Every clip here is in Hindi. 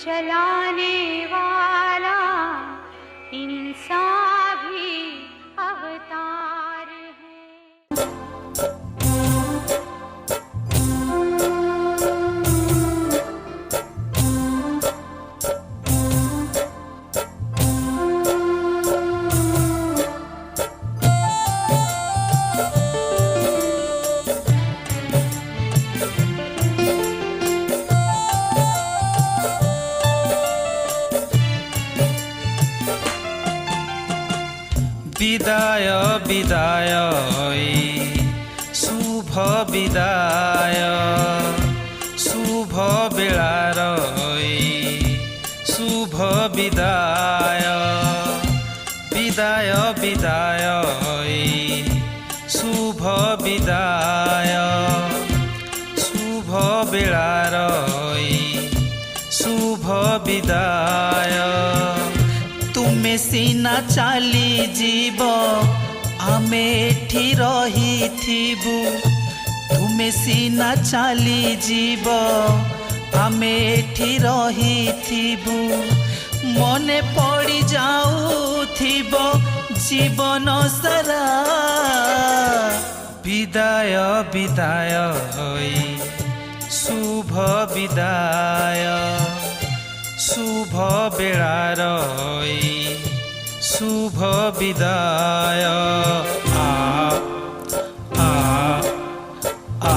चलाने वाला इंसान भी अवतार है। विदाय विदाय शुभ विदाय शुभ बेलार शुभ विदाय विदाय विदाय शुभ विदाय शुभ बेलार शुभ विदाय तुमे सीना चली जीव आमे एठी रहिथिबु तुमे सीना चली जीव आमे एठी रहिथिबु मने पड़ी जाउथिबो जीवन सारा विदाय विदाय शुभ विदाय शुभ बेलार शुभ विदाय आ आ आ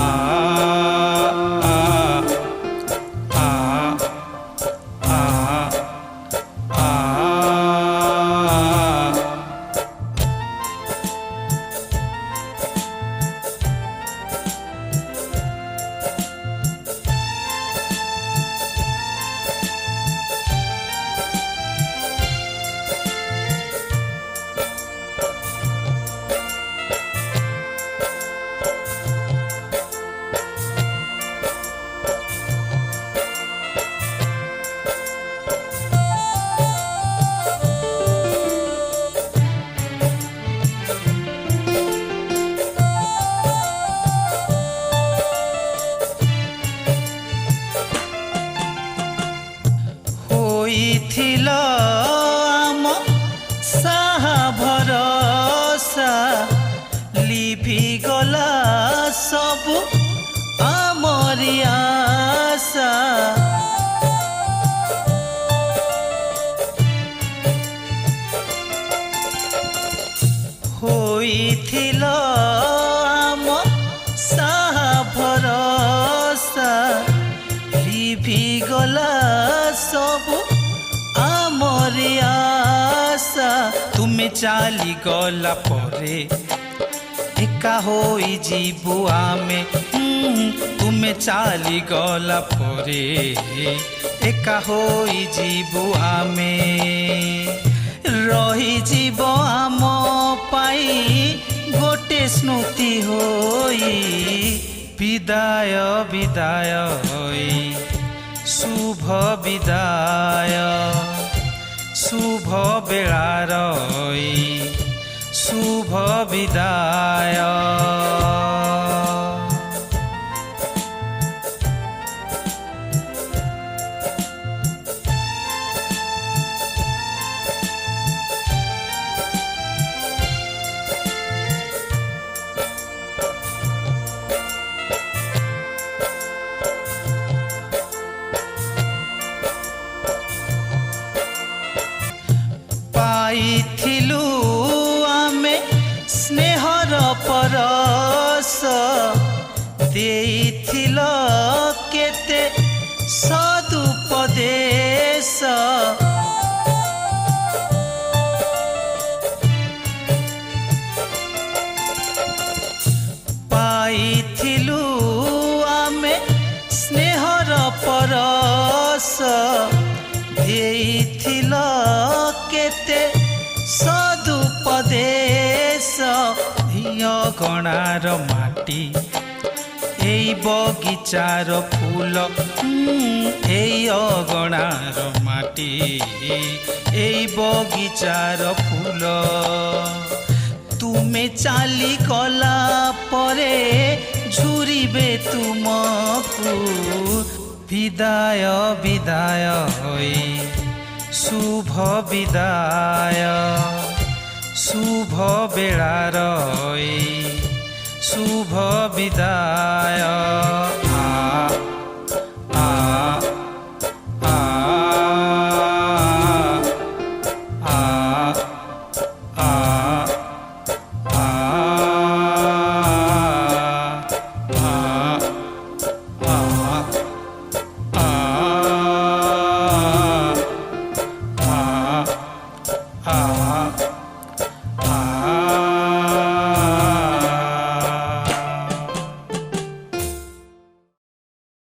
आम साहा भरोसा लिभि गला सबु आमरी आशा होइथिल आम साहा भरोसा लिभि गला सबु आमरी आशा तुमे चाली गला परे एका होई जीवु आमे तुमे चाली गला परे एका होई जीवु आमे रही जीव आम पाई गोटे स्मृति होई विदाय विदाय शुभ विदाय शुभ बेलार शुभ विदाय पाइथिलु आमे स्नेहर परस देइथिल केते सदुपदेश पाइथिलु आमे स्नेहर परस देइथिल केते सदुपदेश गणार माटी এই बगिचार फूल এই অগণার माटी এই बगिचार फूल तुमे चाली गला परे झुरिबे तुमकु বিদায় বিদায় হৈ শুভ বিদায় শুভ বেড়ার শুভ বিদায়